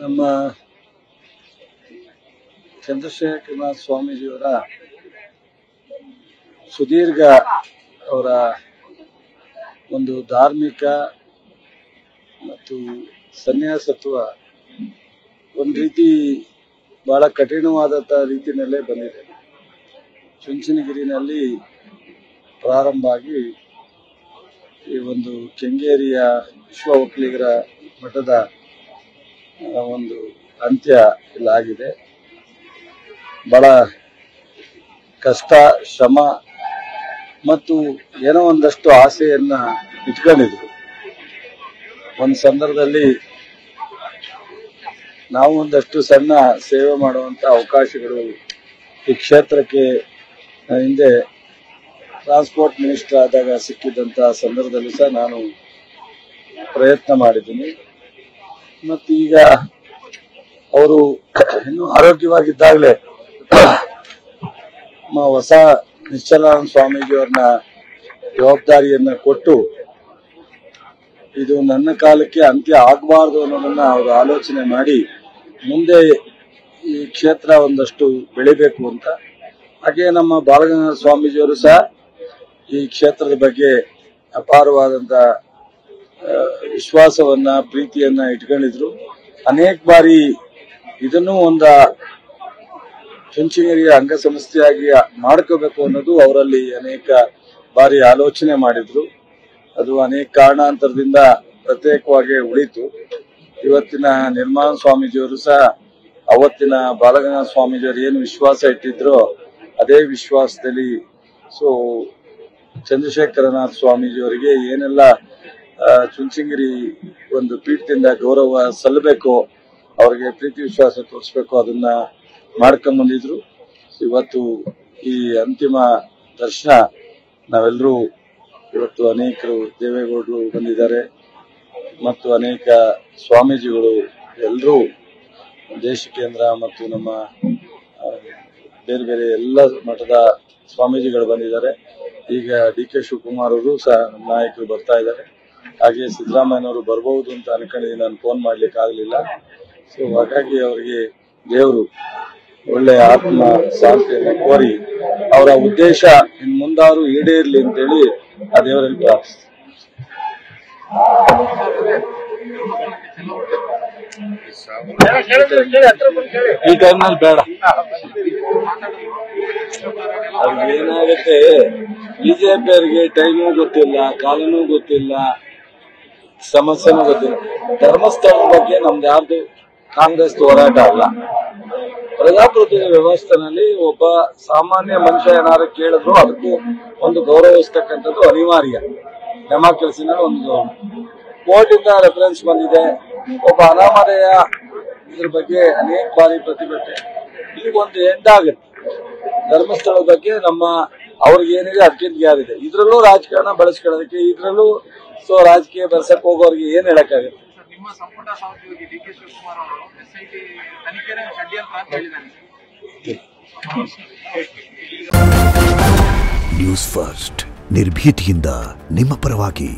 ನಮ್ಮ ಚಂದ್ರಶೇಖರನಾಥ ಸ್ವಾಮೀಜಿಯವರ ಸುದೀರ್ಘ ಅವರ ಒಂದು ಧಾರ್ಮಿಕ ಮತ್ತು ಸನ್ಯಾಸತ್ವ ಒಂದು ರೀತಿ ಬಹಳ ಕಠಿಣವಾದಂಥ ರೀತಿಯಲ್ಲೇ ಬಂದಿದೆ. ಚುಂಚನಗಿರಿನಲ್ಲಿ ಪ್ರಾರಂಭ ಆಗಿ ಈ ಒಂದು ಕೆಂಗೇರಿಯ ವಿಶ್ವ ಒಕ್ಕಲಿಗರ ಮಠದ ಒಂದು ಅಂತ್ಯ ಇಲ್ಲಾಗಿದೆ. ಬಹಳ ಕಷ್ಟ, ಶ್ರಮ ಮತ್ತು ಏನೋ ಒಂದಷ್ಟು ಆಸೆಯನ್ನ ಇಟ್ಕೊಂಡಿದ್ರು. ಒಂದು ಸಂದರ್ಭದಲ್ಲಿ ನಾವು ಒಂದಷ್ಟು ಸಣ್ಣ ಸೇವೆ ಮಾಡುವಂತ ಅವಕಾಶಗಳು ಈ ಕ್ಷೇತ್ರಕ್ಕೆ ಹಿಂದೆ ಟ್ರಾನ್ಸ್ಪೋರ್ಟ್ ಮಿನಿಸ್ಟರ್ ಆದಾಗ ಸಿಕ್ಕಿದ್ದಂತ ಸಂದರ್ಭದಲ್ಲಿ ಸಹ ನಾನು ಪ್ರಯತ್ನ ಮಾಡಿದ್ದೀನಿ. ಮತ್ತು ಈಗ ಅವರು ಇನ್ನೂ ಆರೋಗ್ಯವಾಗಿದ್ದಾಗಲೇ ಹೊಸ ನಿಶ್ಚಲಾನಂದ ಸ್ವಾಮೀಜಿಯವ್ರನ್ನ ಜವಾಬ್ದಾರಿಯನ್ನ ಕೊಟ್ಟು ಇದು ನನ್ನ ಕಾಲಕ್ಕೆ ಅಂತ್ಯ ಆಗಬಾರ್ದು ಅನ್ನೋದನ್ನ ಅವರು ಆಲೋಚನೆ ಮಾಡಿ ಮುಂದೆ ಈ ಕ್ಷೇತ್ರ ಒಂದಷ್ಟು ಬೆಳಿಬೇಕು ಅಂತ. ಹಾಗೆ ನಮ್ಮ ಬಾಲಗಂಗಾಧರ ಸ್ವಾಮೀಜಿಯವರು ಸಹ ಈ ಕ್ಷೇತ್ರದ ಬಗ್ಗೆ ಅಪಾರವಾದಂತ ವಿಶ್ವಾಸವನ್ನ, ಪ್ರೀತಿಯನ್ನ ಇಟ್ಕೊಂಡಿದ್ರು. ಅನೇಕ ಬಾರಿ ಇದನ್ನು ಒಂದು ಚುಂಚನಗಿರಿಯ ಅಂಗಸಂಸ್ಥೆಯಾಗಿ ಮಾಡ್ಕೋಬೇಕು ಅನ್ನೋದು ಅವರಲ್ಲಿ ಅನೇಕ ಬಾರಿ ಆಲೋಚನೆ ಮಾಡಿದ್ರು. ಅದು ಅನೇಕ ಕಾರಣಾಂತರದಿಂದ ಪ್ರತ್ಯೇಕವಾಗಿ ಉಳಿತು. ಇವತ್ತಿನ ನಿರ್ಮಾಣ ಸ್ವಾಮೀಜಿಯವರು ಸಹ ಅವತ್ತಿನ ಬಾಲಗಂಗಾಧರ ಸ್ವಾಮೀಜಿಯವರು ಏನು ವಿಶ್ವಾಸ ಇಟ್ಟಿದ್ರೋ ಅದೇ ವಿಶ್ವಾಸದಲ್ಲಿ ಚಂದ್ರಶೇಖರನಾಥ ಸ್ವಾಮೀಜಿಯವರಿಗೆ ಏನೆಲ್ಲ ಚುಂಚನಗಿರಿ ಒಂದು ಪೀಠದಿಂದ ಗೌರವ ಸಲ್ಲಬೇಕು, ಅವರಿಗೆ ಪ್ರೀತಿ ವಿಶ್ವಾಸ ತೋರಿಸಬೇಕು, ಅದನ್ನ ಮಾಡ್ಕೊಂಡ್ ಬಂದಿದ್ರು. ಇವತ್ತು ಈ ಅಂತಿಮ ದರ್ಶನ ನಾವೆಲ್ಲರೂ ಇವತ್ತು ಅನೇಕರು ದೇವೇಗೌಡರು ಬಂದಿದ್ದಾರೆ ಮತ್ತು ಅನೇಕ ಸ್ವಾಮೀಜಿಗಳು ಎಲ್ಲರೂ ದೇಶ ಕೇಂದ್ರ ಮತ್ತು ನಮ್ಮ ಬೇರೆ ಬೇರೆ ಎಲ್ಲ ಮಠದ ಸ್ವಾಮೀಜಿಗಳು ಬಂದಿದ್ದಾರೆ. ಈಗ ಡಿ.ಕೆ. ಶಿವಕುಮಾರ್ ಅವರು ಸಹ ನಮ್ಮ ನಾಯಕರು ಬರ್ತಾ ಇದ್ದಾರೆ. ಹಾಗೆ ಸಿದ್ದರಾಮಯ್ಯನವರು ಬರಬಹುದು ಅಂತ ಅನ್ಕೊಂಡಿದ್ದೀನಿ, ನಾನು ಫೋನ್ ಮಾಡ್ಲಿಕ್ಕೆ ಆಗಲಿಲ್ಲ. ಹಾಗಾಗಿ ಅವರಿಗೆ ದೇವರು ಒಳ್ಳೆ ಆತ್ಮ ಶಾಂತಿಯನ್ನು ಕೋರಿ ಅವರ ಉದ್ದೇಶ ಇನ್ ಮುಂದಾರು ಈಡೇರ್ಲಿ ಅಂತೇಳಿ ಆ ದೇವರಲ್ಲಿ ಪ್ರಾರ್ಥಿಸ್ತೀನಿ. ಈ ಟೈಮ್ನಲ್ಲಿ ಬೇಡ, ಅವ್ರಿಗೆ ಏನಾಗುತ್ತೆ, ಬಿಜೆಪಿ ಅವರಿಗೆ ಟೈಮೂ ಗೊತ್ತಿಲ್ಲ, ಕಾಲನೂ ಗೊತ್ತಿಲ್ಲ, ಸಮಸ್ಯೆನೂ ಗೊತ್ತಿಲ್ಲ. ಧರ್ಮಸ್ಥಳದ ಬಗ್ಗೆ ನಮ್ದು ಯಾರ್ದು ಕಾಂಗ್ರೆಸ್ ಹೋರಾಟ ಅಲ್ಲ. ಪ್ರಜಾಪ್ರಭುತ್ವ ವ್ಯವಸ್ಥೆನಲ್ಲಿ ಒಬ್ಬ ಸಾಮಾನ್ಯ ಮನುಷ್ಯ ಏನಾದ್ರು ಕೇಳಿದ್ರು ಅದಕ್ಕೂ ಒಂದು ಗೌರವಿಸ್ತಕ್ಕಂಥದ್ದು ಅನಿವಾರ್ಯ. ಡೆಮಾಕ್ರಸಿನಲ್ಲಿ ಒಂದು ಕೋರ್ಟಿಂದ ರೆಫರೆನ್ಸ್ ಬಂದಿದೆ. ಒಬ್ಬ ಅನಾಮಧೇಯ ಇದ್ರ ಬಗ್ಗೆ ಅನೇಕ ಬಾರಿ ಪ್ರತಿಭಟನೆ, ಈಗ ಒಂದು ಎಂಡ್ ಆಗುತ್ತೆ. ಧರ್ಮಸ್ಥಳದ ಬಗ್ಗೆ ನಮ್ಮ ಅವ್ರಿಗೆ ಏನಿದೆ ಅದಕ್ಕಿಂತ ಯಾರಿದೆ, ಇದ್ರಲ್ಲೂ ರಾಜಕಾರಣ ಬಳಸ್ಕೊಳ್ಳೋದಕ್ಕೆ, ಇದ್ರಲ್ಲೂ ರಾಜಕೀಯ ಬೆಳೆಸಕ್ ಹೋಗೋರಿಗೆ ಏನ್ ಹೇಳಕ್ಕಾಗುತ್ತೆ. ನ್ಯೂಸ್ ಫಸ್ಟ್ ನಿರ್ಭೀತಿಯಿಂದ ನಿಮ್ಮ ಪರವಾಗಿ.